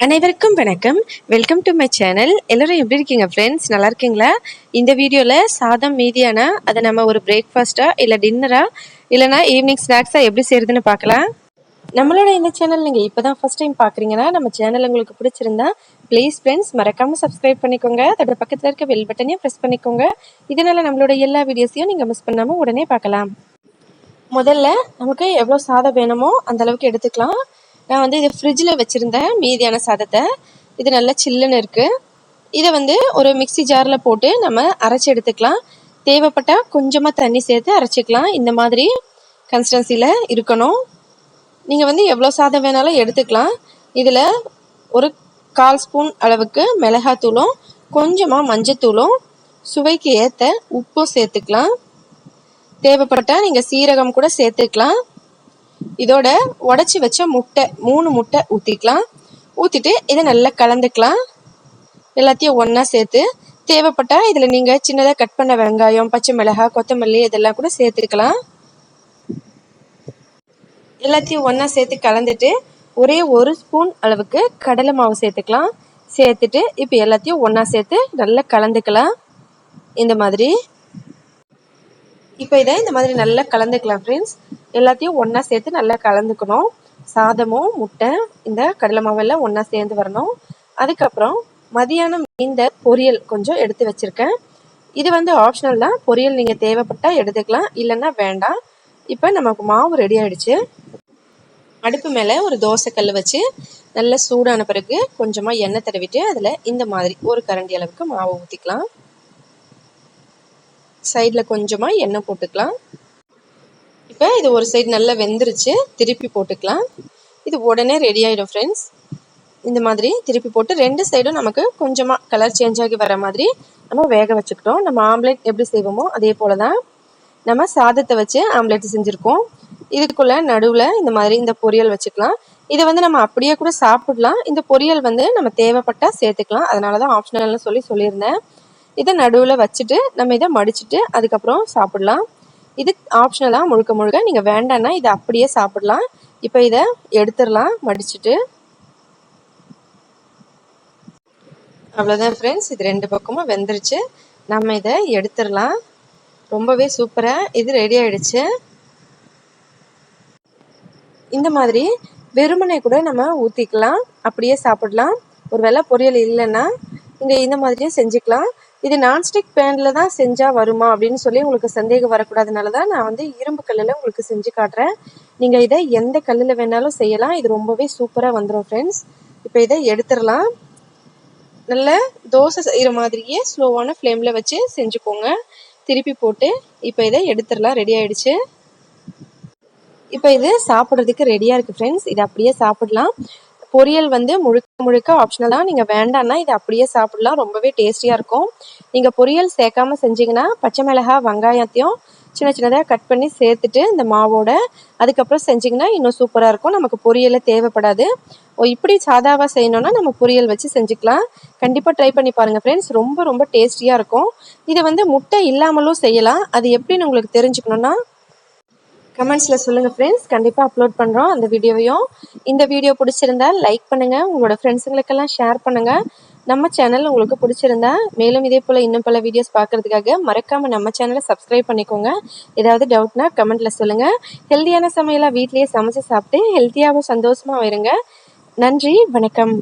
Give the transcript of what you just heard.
அனைவருக்கும் வணக்கம். Welcome to my channel. எல்லோரும் எப்படி இருக்கீங்க ஃப்ரெண்ட்ஸ்? நல்லா இருக்கீங்களா? இந்த வீடியோவில் சாதம் மீதியானா அதை நம்ம ஒரு பிரேக்ஃபாஸ்ட்டாக இல்லை டின்னராக இல்லைனா ஈவினிங் ஸ்நாக்ஸாக எப்படி செய்கிறதுன்னு பார்க்கலாம். நம்மளோட இந்த சேனல் நீங்கள் இப்போ தான் ஃபஸ்ட் டைம் பார்க்குறீங்கன்னா நம்ம சேனல் உங்களுக்கு பிடிச்சிருந்தா ப்ளீஸ் ஃப்ரெண்ட்ஸ் மறக்காமல் சப்ஸ்கிரைப் பண்ணிக்கோங்க. அதோட பக்கத்தில் இருக்க பெல் பட்டனையும் ப்ரெஸ் பண்ணிக்கோங்க. இதனால் நம்மளோட எல்லா வீடியோஸையும் நீங்கள் மிஸ் பண்ணாமல் உடனே பார்க்கலாம். முதல்ல நமக்கு எவ்வளோ சாதம் வேணுமோ அந்தளவுக்கு எடுத்துக்கலாம். நான் வந்து இது ஃப்ரிட்ஜில் வச்சுருந்தேன் மீதியான சாதத்தை. இது நல்லா சில்லுன்னு இருக்குது. இதை ஒரு மிக்சி ஜாரில் போட்டு நம்ம அரைச்சி எடுத்துக்கலாம். தேவைப்பட்டால் கொஞ்சமாக தண்ணி சேர்த்து அரைச்சிக்கலாம். இந்த மாதிரி கன்சிஸ்டன்சியில் இருக்கணும். நீங்கள் எவ்வளோ சாதம் வேணாலும் எடுத்துக்கலாம். இதில் ஒரு 1/4 ஸ்பூன் அளவுக்கு மிளகாத்தூளும் கொஞ்சமாக மஞ்சத்தூளும் சுவைக்கு ஏற்ற உப்பும் சேர்த்துக்கலாம். தேவைப்பட்டால் நீங்கள் சீரகம் கூட சேர்த்துக்கலாம். இதோட உடச்சி வச்ச முட்டை 3 முட்டை ஊற்றிக்கலாம். ஊற்றிட்டு இதை நல்லா கலந்துக்கலாம். எல்லாத்தையும் ஒன்றா சேர்த்து தேவைப்பட்டால் இதில் நீங்கள் சின்னதாக கட் பண்ண வெங்காயம், பச்சை மிளகாய், கொத்தமல்லி இதெல்லாம் கூட சேர்த்துக்கலாம். எல்லாத்தையும் ஒன்றா சேர்த்து கலந்துட்டு ஒரே 1 ஸ்பூன் அளவுக்கு கடலை மாவு சேர்த்துக்கலாம். சேர்த்துட்டு இப்போ எல்லாத்தையும் ஒன்றா சேர்த்து நல்லா கலந்துக்கலாம். இந்த மாதிரி இப்போ இதை இந்த மாதிரி நல்லா கலந்துக்கலாம் ஃப்ரெண்ட்ஸ். எல்லாத்தையும் ஒன்றா சேர்த்து நல்லா கலந்துக்கணும். சாதமும் முட்டை இந்த கடலை மாவெல்லாம் ஒன்றா சேர்ந்து வரணும். அதுக்கப்புறம் மதியானம் இந்த பொரியல் கொஞ்சம் எடுத்து வச்சுருக்கேன். இது ஆப்ஷனல் தான். பொரியல் நீங்கள் தேவைப்பட்டால் எடுத்துக்கலாம், இல்லைன்னா வேண்டாம். இப்போ நமக்கு மாவு ரெடி ஆகிடுச்சு. அடுப்பு மேலே ஒரு தோசைக்கல் வச்சு நல்லா சூடான பிறகு கொஞ்சமாக எண்ணெய் தடவிட்டு அதில் இந்த மாதிரி ஒரு கரண்டி அளவுக்கு மாவு ஊற்றிக்கலாம். சைடில் கொஞ்சமாக எண்ணெய் போட்டுக்கலாம். இப்போ இது ஒரு சைடு நல்லா வெந்துருச்சு. திருப்பி போட்டுக்கலாம். இது உடனே ரெடி ஆகிடும் ஃப்ரெண்ட்ஸ். இந்த மாதிரி திருப்பி போட்டு 2 சைடும் நமக்கு கொஞ்சமாக கலர் சேஞ்ச் ஆகி வர மாதிரி நம்ம வேக வச்சுக்கிட்டோம். நம்ம ஆம்லேட் எப்படி செய்வோமோ அதே போல தான் நம்ம சாதத்தை வச்சு ஆம்லேட் செஞ்சுருக்கோம். இதுக்குள்ளே நடுவில் இந்த மாதிரி இந்த பொரியல் வச்சுக்கலாம். இதை நம்ம அப்படியே கூட சாப்பிடலாம். இந்த பொரியல் நம்ம தேவைப்பட்டால் சேர்த்துக்கலாம். அதனால தான் ஆப்ஷனல்னு சொல்லியிருந்தேன். இதை நடுவில் வச்சுட்டு நம்ம இதை மடிச்சுட்டு அதுக்கப்புறம் சாப்பிடலாம். இது ஆப்ஷனலாக முழுக்க முழுக்க. நீங்கள் வேண்டான்னா இதை அப்படியே சாப்பிடலாம். இப்போ இதை எடுத்துடலாம் மடிச்சுட்டு. அவ்வளோதான் ஃப்ரெண்ட்ஸ். இது 2 பக்கமும் வெந்துருச்சு. நம்ம இதை எடுத்துடலாம். ரொம்பவே சூப்பராக இது ரெடி ஆகிடுச்சு. இந்த மாதிரி வெறுமனை கூட நம்ம ஊற்றிக்கலாம், அப்படியே சாப்பிடலாம். ஒரு வேளை பொரியல் இல்லைன்னா நீங்கள் இந்த மாதிரியும் செஞ்சுக்கலாம். இது நான்ஸ்டிக் பேனில் தான் செஞ்சால் வருமா அப்படின்னு சொல்லி உங்களுக்கு சந்தேகம் வரக்கூடாதுனால தான் நான் இரும்பு கல்லில் உங்களுக்கு செஞ்சு காட்டுறேன். நீங்கள் இதை எந்த கல்லில் வேணாலும் செய்யலாம். இது ரொம்பவே சூப்பராக வந்துடும் ஃப்ரெண்ட்ஸ். இப்போ இதை எடுத்துடலாம். நல்ல தோசை செய்கிற மாதிரியே ஸ்லோவான ஃப்ளேமில் வச்சு செஞ்சுக்கோங்க. திருப்பி போட்டு இப்போ இதை எடுத்துடலாம். ரெடி ஆகிடுச்சு. இப்போ இது சாப்பிட்றதுக்கு ரெடியாக இருக்குது ஃப்ரெண்ட்ஸ். இதை அப்படியே சாப்பிடலாம். பொரியல் முழுக்க முழுக்க ஆப்ஷனல் தான். நீங்கள் வேண்டான்னா இதை அப்படியே சாப்பிடலாம். ரொம்பவே டேஸ்டியாக இருக்கும். நீங்கள் பொரியல் சேர்க்காம செஞ்சிங்கன்னா பச்சை மிளகாய், வெங்காயத்தையும் சின்ன சின்னதாக கட் பண்ணி சேர்த்துட்டு இந்த மாவோட அதுக்கப்புறம் செஞ்சிங்கன்னா இன்னும் சூப்பராக இருக்கும். நமக்கு பொரியலே தேவைப்படாது. இப்படி சாதாவாக செய்யணுன்னா நம்ம பொரியல் வச்சு செஞ்சுக்கலாம். கண்டிப்பாக ட்ரை பண்ணி பாருங்கள் ஃப்ரெண்ட்ஸ். ரொம்ப ரொம்ப டேஸ்டியாக இருக்கும். இதை முட்டை இல்லாமலும் செய்யலாம். அது எப்படின்னு உங்களுக்கு தெரிஞ்சுக்கணுன்னா கமெண்ட்ஸில் சொல்லுங்கள் ஃப்ரெண்ட்ஸ். கண்டிப்பாக அப்லோட் பண்ணுறோம் அந்த வீடியோவையும். இந்த வீடியோ பிடிச்சிருந்தா லைக் பண்ணுங்கள், உங்களோட ஃப்ரெண்ட்ஸுங்களுக்கெல்லாம் ஷேர் பண்ணுங்கள். நம்ம சேனல் உங்களுக்கு பிடிச்சிருந்தா மேலும் இதே போல் இன்னும் பல வீடியோஸ் பார்க்குறதுக்காக மறக்காமல் நம்ம சேனலை சப்ஸ்கிரைப் பண்ணிக்கோங்க. ஏதாவது டவுட்னா கமெண்ட்டில் சொல்லுங்கள். ஹெல்த்தியான சமையலாக வீட்லேயே சமைச்சு சாப்பிட்டு ஹெல்த்தியாகவும் சந்தோஷமாக இருங்க. நன்றி, வணக்கம்.